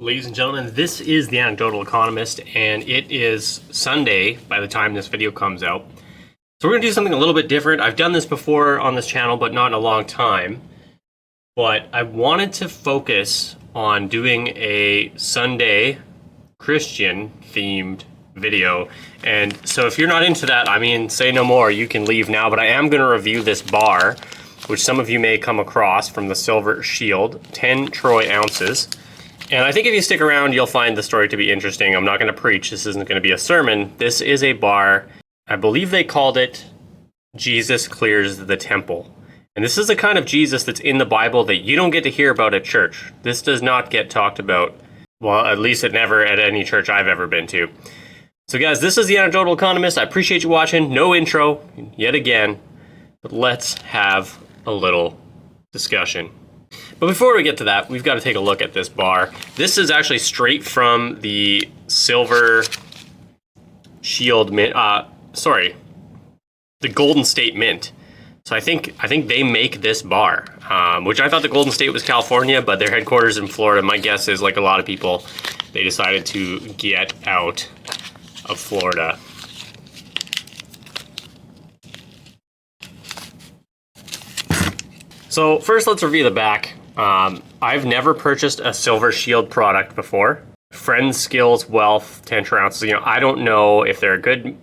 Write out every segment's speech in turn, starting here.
Ladies and gentlemen, this is The Anecdotal Economist, and it is Sunday by the time this video comes out. So we're going to do something a little bit different. I've done this before on this channel, but not in a long time. But I wanted to focus on doing a Sunday Christian-themed video. And so if you're not into that, I mean, say no more. You can leave now. But I am going to review this bar, which some of you may come across from the Silver Shield, 10 troy ounces. And I think if you stick around, you'll find the story to be interesting. I'm not going to preach. This isn't going to be a sermon. This is a bar. I believe they called it Jesus Clears the Temple. And this is the kind of Jesus that's in the Bible that you don't get to hear about at church. This does not get talked about. Well, at least it never at any church I've ever been to. So guys, this is The Anecdotal Economist. I appreciate you watching. No intro, yet again. But let's have a little discussion. But before we get to that, we've got to take a look at this bar. This is actually straight from the Silver Shield Mint, the Golden State Mint. So I think they make this bar, which I thought the Golden State was California, but their headquarters in Florida. My guess is, like a lot of people, they decided to get out of Florida. So first, let's review the back. I've never purchased a Silver Shield product before. Friends, Skills, Wealth, 10 ounces. I don't know if they're a good,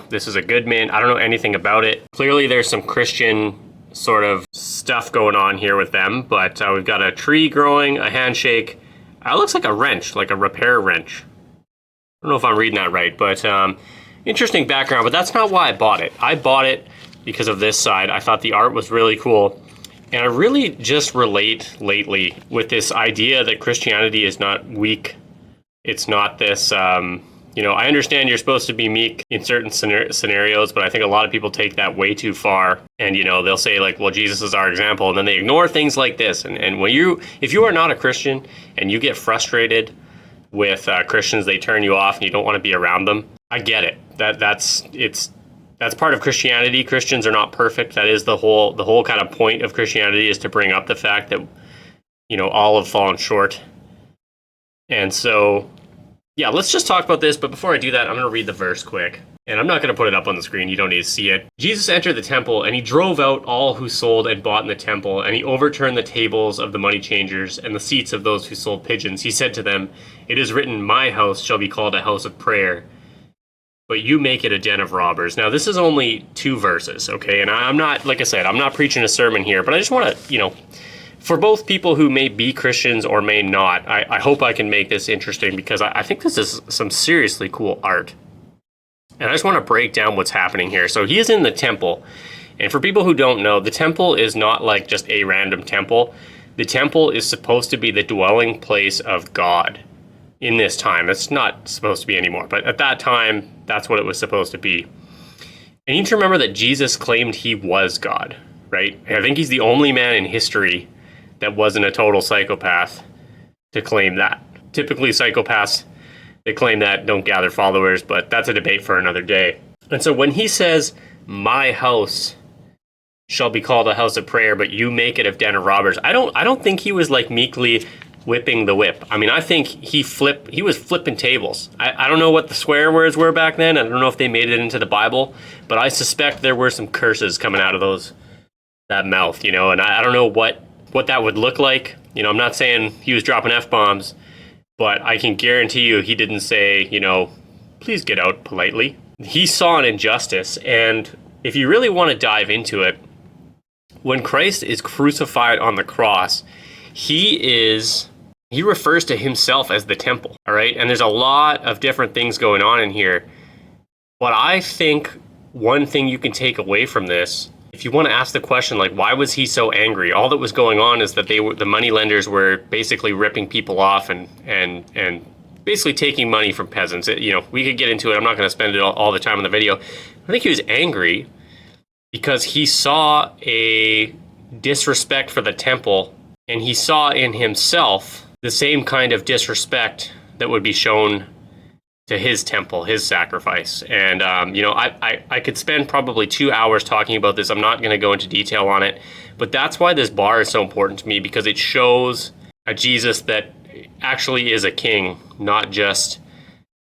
this is a good mint. I don't know anything about it. Clearly, there's some Christian sort of stuff going on here with them, but we've got a tree growing, a handshake. It looks like a wrench, like a repair wrench. I don't know if I'm reading that right, but interesting background, but that's not why I bought it. I bought it because of this side. I thought the art was really cool. And I really just relate lately with this idea that Christianity is not weak. It's not this, I understand you're supposed to be meek in certain scenarios, but I think a lot of people take that way too far. And, they'll say like, well, Jesus is our example. And then they ignore things like this. And if you are not a Christian and you get frustrated with Christians, they turn you off and you don't want to be around them. I get it. That's part of Christianity. Christians are not perfect. That is the whole kind of point of Christianity, is to bring up the fact that, all have fallen short. And so, yeah, let's just talk about this. But before I do that, I'm going to read the verse quick. And I'm not going to put it up on the screen. You don't need to see it. Jesus entered the temple, and he drove out all who sold and bought in the temple, and he overturned the tables of the money changers and the seats of those who sold pigeons. He said to them, "It is written, my house shall be called a house of prayer, but you make it a den of robbers." Now, this is only 2 verses, okay? And I'm not, like I said, I'm not preaching a sermon here, but I just want to, for both people who may be Christians or may not, I hope I can make this interesting, because I think this is some seriously cool art. And I just want to break down what's happening here. So he is in the temple. And for people who don't know, the temple is not like just a random temple. The temple is supposed to be the dwelling place of God. In this time, it's not supposed to be anymore, but at that time, that's what it was supposed to be. And you need to remember that Jesus claimed he was God, right? I think he's the only man in history that wasn't a total psychopath to claim that. Typically, psychopaths, they claim that, don't gather followers, but that's a debate for another day. And so when he says, my house shall be called a house of prayer, but you make it a den of robbers, I don't think he was like meekly whipping the whip. I mean, I think he was flipping tables. I don't know what the swear words were back then. I don't know if they made it into the Bible, but I suspect there were some curses coming out of that mouth, and I don't know what that would look like. I'm not saying he was dropping F-bombs, but I can guarantee you he didn't say, please get out politely. He saw an injustice, and if you really want to dive into it, when Christ is crucified on the cross, he refers to himself as the temple, all right? And there's a lot of different things going on in here. But I think one thing you can take away from this, if you want to ask the question, like, why was he so angry? All that was going on is that the money lenders were basically ripping people off and basically taking money from peasants. We could get into it. I'm not going to spend it all the time in the video. I think he was angry because he saw a disrespect for the temple, and he saw in himself the same kind of disrespect that would be shown to his temple, his sacrifice. And, I could spend probably 2 hours talking about this. I'm not going to go into detail on it, but that's why this bar is so important to me, because it shows a Jesus that actually is a king, not just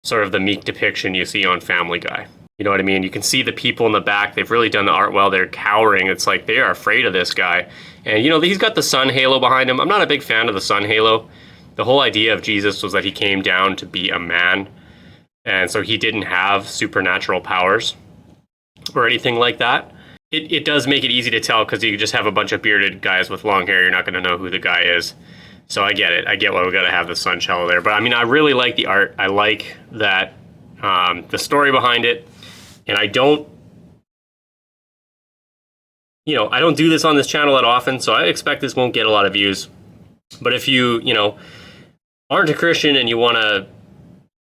sort of the meek depiction you see on Family Guy. You know what I mean? You can see the people in the back. They've really done the art well. They're cowering. It's like they are afraid of this guy. And, you know, he's got the sun halo behind him. I'm not a big fan of the sun halo. The whole idea of Jesus was that he came down to be a man. And so he didn't have supernatural powers or anything like that. It does make it easy to tell because you just have a bunch of bearded guys with long hair. You're not going to know who the guy is. So I get it. I get why we got to have the sun cello there. But I mean, I really like the art. I like that, the story behind it. And I don't, you know, I don't do this on this channel that often, so I expect this won't get a lot of views. But if you, you know, aren't a Christian and you want to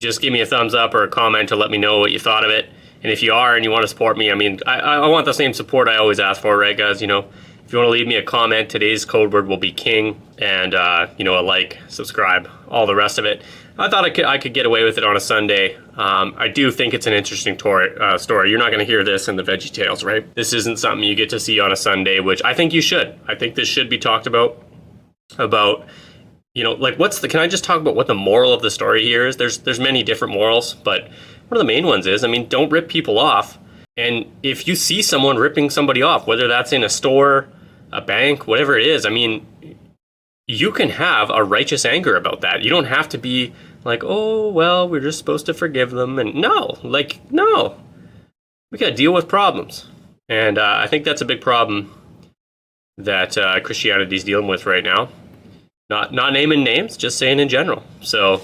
just give me a thumbs up or a comment to let me know what you thought of it. And if you are and you want to support me, I mean, I want the same support I always ask for, right, guys? You know, if you want to leave me a comment, today's code word will be king, and, you know, a like, subscribe, all the rest of it. I thought I could get away with it on a Sunday. I do think it's an interesting story. You're not going to hear this in the Veggie Tales, right? This isn't something you get to see on a Sunday, which I think you should. I think this should be talked about, you know, like can I just talk about what the moral of the story here is? There's many different morals, but one of the main ones is, I mean, don't rip people off. And if you see someone ripping somebody off, whether that's in a store, a bank, whatever it is, I mean, you can have a righteous anger about that. You don't have to be like, oh, well, we're just supposed to forgive them. And no, we got to deal with problems. And I think that's a big problem that Christianity's dealing with right now. Not naming names, just saying in general. So,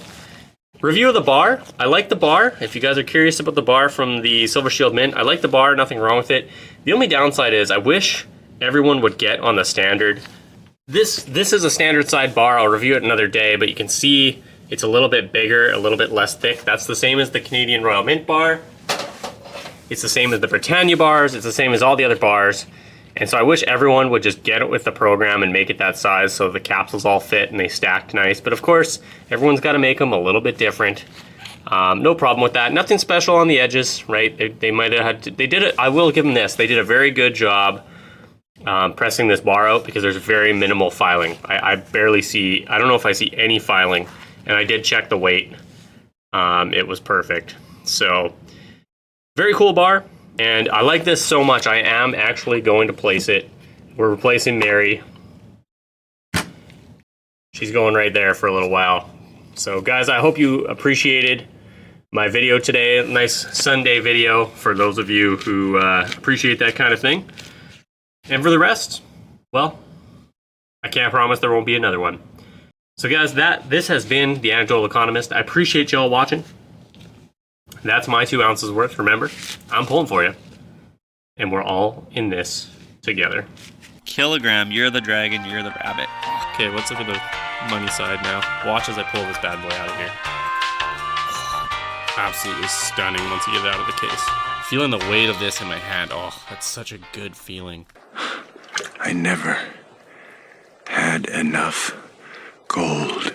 review of the bar. I like the bar. If you guys are curious about the bar from the Silver Shield Mint, I like the bar, nothing wrong with it. The only downside is I wish everyone would get on the standard. This is a standard side bar. I'll review it another day, but you can see it's a little bit bigger, a little bit less thick. That's the same as the Canadian Royal Mint bar. It's the same as the Britannia bars. It's the same as all the other bars. And so I wish everyone would just get it with the program and make it that size so the capsules all fit and they stacked nice. But of course, everyone's got to make them a little bit different. No problem with that. Nothing special on the edges, right? They might have had to, they did it. I will give them this. They did a very good job pressing this bar out because there's very minimal filing. I barely see, I don't know if I see any filing. And I did check the weight. It was perfect. So, very cool bar. And I like this so much, I am actually going to place it. We're replacing Mary. She's going right there for a little while. So guys, I hope you appreciated my video today. A nice Sunday video for those of you who appreciate that kind of thing. And for the rest, well, I can't promise there won't be another one. So guys, this has been The Anecdotal Economist. I appreciate y'all watching. That's my 2 ounces worth, remember? I'm pulling for you. And we're all in this together. Kilogram, you're the dragon, you're the rabbit. Okay, let's look at the money side now. Watch as I pull this bad boy out of here. Absolutely stunning once you get it out of the case. Feeling the weight of this in my hand. Oh, that's such a good feeling. I never had enough gold.